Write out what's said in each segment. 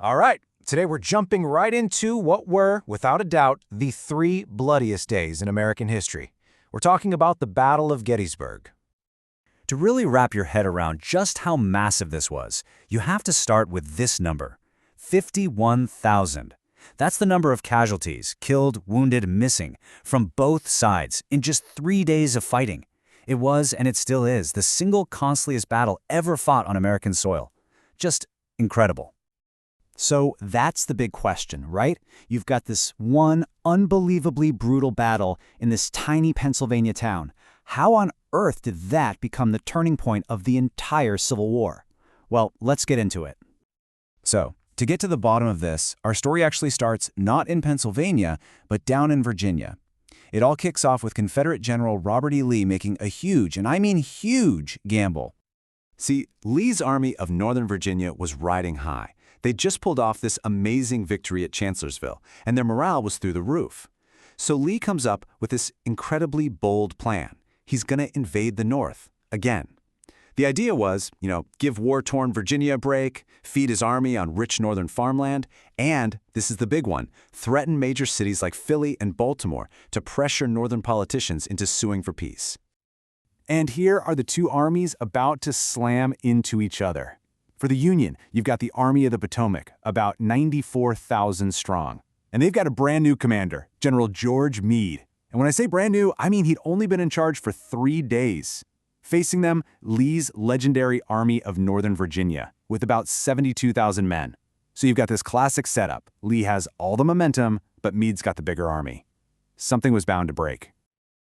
All right, today we're jumping right into what were, without a doubt, the three bloodiest days in American history. We're talking about the Battle of Gettysburg. To really wrap your head around just how massive this was, you have to start with this number: 51,000. That's the number of casualties, killed, wounded, missing, from both sides in just 3 days of fighting. It was, and it still is, the single costliest battle ever fought on American soil. Just incredible. So that's the big question, right? You've got this one unbelievably brutal battle in this tiny Pennsylvania town. How on earth did that become the turning point of the entire Civil War? Well, let's get into it. So, to get to the bottom of this, our story actually starts not in Pennsylvania, but down in Virginia. It all kicks off with Confederate General Robert E. Lee making a huge, and I mean huge, gamble. See, Lee's army of Northern Virginia was riding high. They'd just pulled off this amazing victory at Chancellorsville, and their morale was through the roof. So Lee comes up with this incredibly bold plan. He's going to invade the North, again. The idea was, give war-torn Virginia a break, feed his army on rich northern farmland, and, this is the big one, threaten major cities like Philly and Baltimore to pressure northern politicians into suing for peace. And here are the two armies about to slam into each other. For the Union, you've got the Army of the Potomac, about 94,000 strong. And they've got a brand new commander, General George Meade. And when I say brand new, I mean he'd only been in charge for 3 days. Facing them, Lee's legendary Army of Northern Virginia, with about 72,000 men. So you've got this classic setup. Lee has all the momentum, but Meade's got the bigger army. Something was bound to break.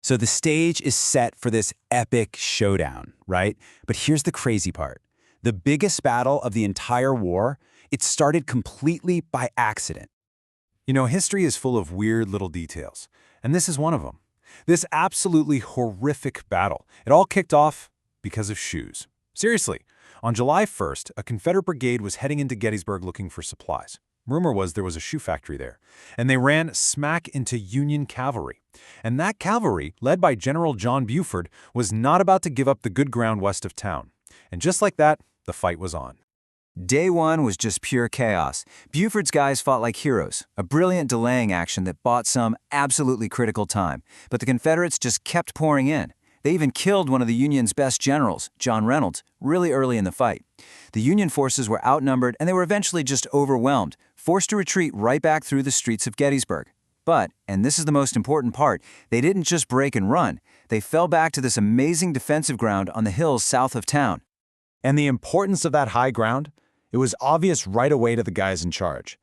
So the stage is set for this epic showdown, right? But here's the crazy part. The biggest battle of the entire war, it started completely by accident. History is full of weird little details, and this is one of them. This absolutely horrific battle. It all kicked off because of shoes. Seriously, on July 1st, a Confederate brigade was heading into Gettysburg looking for supplies. Rumor was there was a shoe factory there, and they ran smack into Union cavalry. And that cavalry, led by General John Buford, was not about to give up the good ground west of town. And just like that, the fight was on. Day one was just pure chaos. Buford's guys fought like heroes, a brilliant delaying action that bought some absolutely critical time. But the Confederates just kept pouring in. They even killed one of the Union's best generals, John Reynolds, really early in the fight. The Union forces were outnumbered and they were eventually just overwhelmed, forced to retreat right back through the streets of Gettysburg. But, and this is the most important part, they didn't just break and run. They fell back to this amazing defensive ground on the hills south of town. And the importance of that high ground? It was obvious right away to the guys in charge.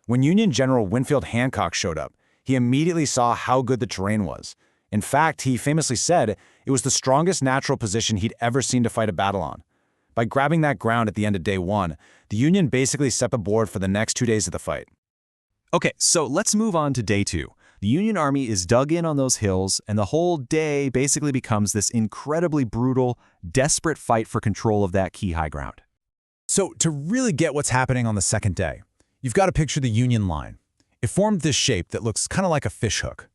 When Union General Winfield Hancock showed up, he immediately saw how good the terrain was. In fact, he famously said it was the strongest natural position he'd ever seen to fight a battle on. By grabbing that ground at the end of day one, the Union basically set the board for the next 2 days of the fight. Okay, so let's move on to day two. The Union Army is dug in on those hills, and the whole day basically becomes this incredibly brutal, desperate fight for control of that key high ground. So to really get what's happening on the second day, you've got to picture the Union line. It formed this shape that looks kind of like a fish hook.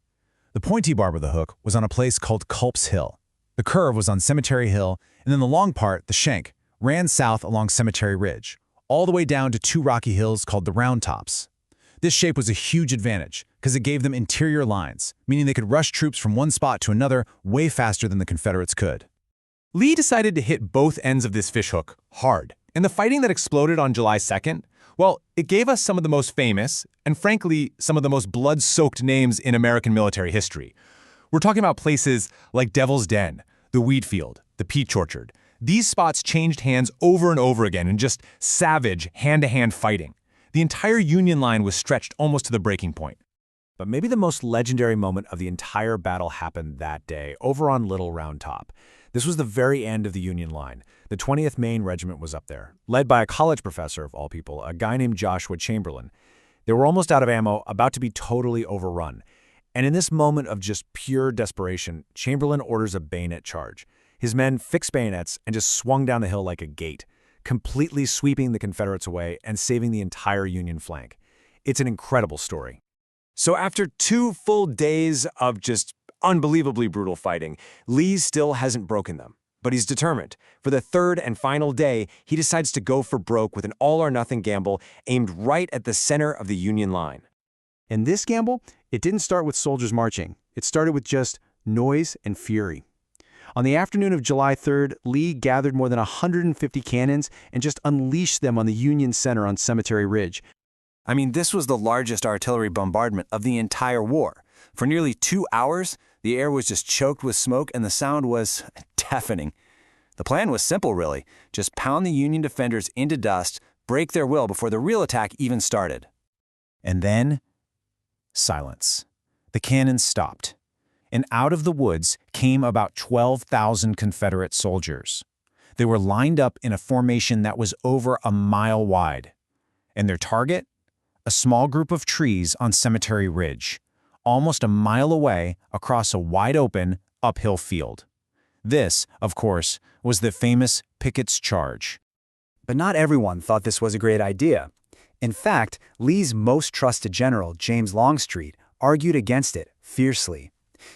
The pointy barb of the hook was on a place called Culp's Hill. The curve was on Cemetery Hill, and then the long part, the shank, ran south along Cemetery Ridge, all the way down to two rocky hills called the Round Tops. This shape was a huge advantage because it gave them interior lines, meaning they could rush troops from one spot to another way faster than the Confederates could. Lee decided to hit both ends of this fishhook hard, and the fighting that exploded on July 2nd, well, it gave us some of the most famous, and frankly, some of the most blood-soaked names in American military history. We're talking about places like Devil's Den, the Wheat Field, the Peach Orchard. These spots changed hands over and over again in just savage, hand-to-hand fighting. The entire Union line was stretched almost to the breaking point. But maybe the most legendary moment of the entire battle happened that day, over on Little Round Top. This was the very end of the Union line. The 20th Maine Regiment was up there, led by a college professor of all people, a guy named Joshua Chamberlain. They were almost out of ammo, about to be totally overrun. And in this moment of just pure desperation, Chamberlain orders a bayonet charge. His men fixed bayonets and just swung down the hill like a gate, completely sweeping the Confederates away and saving the entire Union flank. It's an incredible story. So after 2 full days of just unbelievably brutal fighting, Lee still hasn't broken them. but he's determined. For the third and final day, he decides to go for broke with an all-or-nothing gamble aimed right at the center of the Union line. And this gamble, it didn't start with soldiers marching. It started with just noise and fury. On the afternoon of July 3rd, Lee gathered more than 150 cannons and just unleashed them on the Union center on Cemetery Ridge. I mean, this was the largest artillery bombardment of the entire war. For nearly 2 hours, the air was just choked with smoke and the sound was deafening. The plan was simple, really. Just pound the Union defenders into dust, break their will before the real attack even started. And then, silence. The cannons stopped, and out of the woods came about 12,000 Confederate soldiers. They were lined up in a formation that was over a mile wide. And their target? A small group of trees on Cemetery Ridge, almost a mile away across a wide-open, uphill field. This, of course, was the famous Pickett's Charge. But not everyone thought this was a great idea. In fact, Lee's most trusted general, James Longstreet, argued against it fiercely.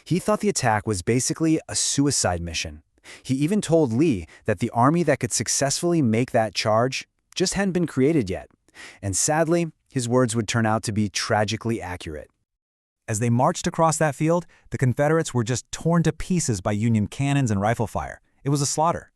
He thought the attack was basically a suicide mission. He even told Lee that the army that could successfully make that charge just hadn't been created yet. And sadly, his words would turn out to be tragically accurate. As they marched across that field, the Confederates were just torn to pieces by Union cannons and rifle fire. It was a slaughter.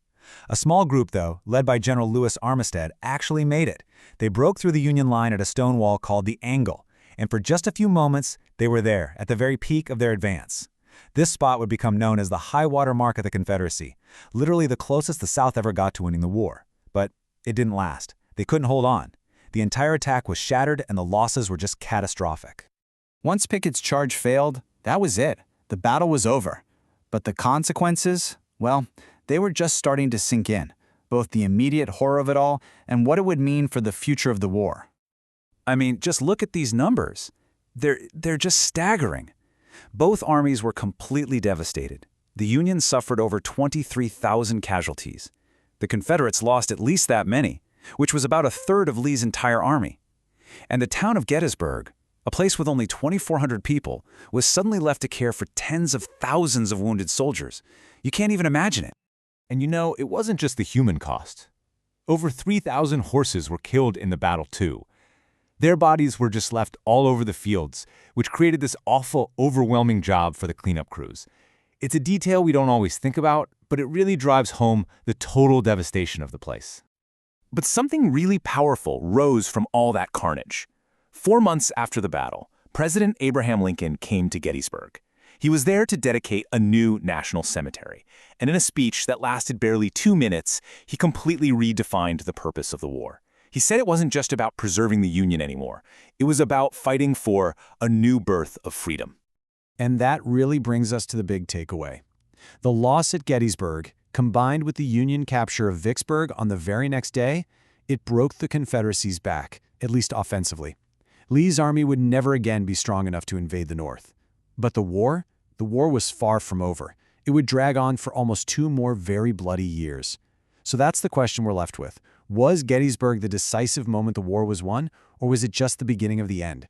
A small group, though, led by General Lewis Armistead, actually made it. They broke through the Union line at a stone wall called the Angle, and for just a few moments, they were there, at the very peak of their advance. This spot would become known as the high-water mark of the Confederacy, literally the closest the South ever got to winning the war. But it didn't last. They couldn't hold on. The entire attack was shattered, and the losses were just catastrophic. Once Pickett's charge failed, that was it. The battle was over. But the consequences, well, they were just starting to sink in, both the immediate horror of it all and what it would mean for the future of the war. I mean, just look at these numbers. They're just staggering. Both armies were completely devastated. The Union suffered over 23,000 casualties. The Confederates lost at least that many, which was about a third of Lee's entire army. And the town of Gettysburg, a place with only 2,400 people, was suddenly left to care for tens of thousands of wounded soldiers. You can't even imagine it. And you know, it wasn't just the human cost. Over 3,000 horses were killed in the battle too. Their bodies were just left all over the fields, which created this awful, overwhelming job for the cleanup crews. It's a detail we don't always think about, but it really drives home the total devastation of the place. But something really powerful rose from all that carnage. 4 months after the battle, President Abraham Lincoln came to Gettysburg. He was there to dedicate a new national cemetery, and in a speech that lasted barely 2 minutes, he completely redefined the purpose of the war. He said it wasn't just about preserving the Union anymore. It was about fighting for a new birth of freedom. And that really brings us to the big takeaway. The loss at Gettysburg, combined with the Union capture of Vicksburg on the very next day, it broke the Confederacy's back, at least offensively. Lee's army would never again be strong enough to invade the North. But the war was far from over. It would drag on for almost 2 more very bloody years. So that's the question we're left with. Was Gettysburg the decisive moment the war was won, or was it just the beginning of the end?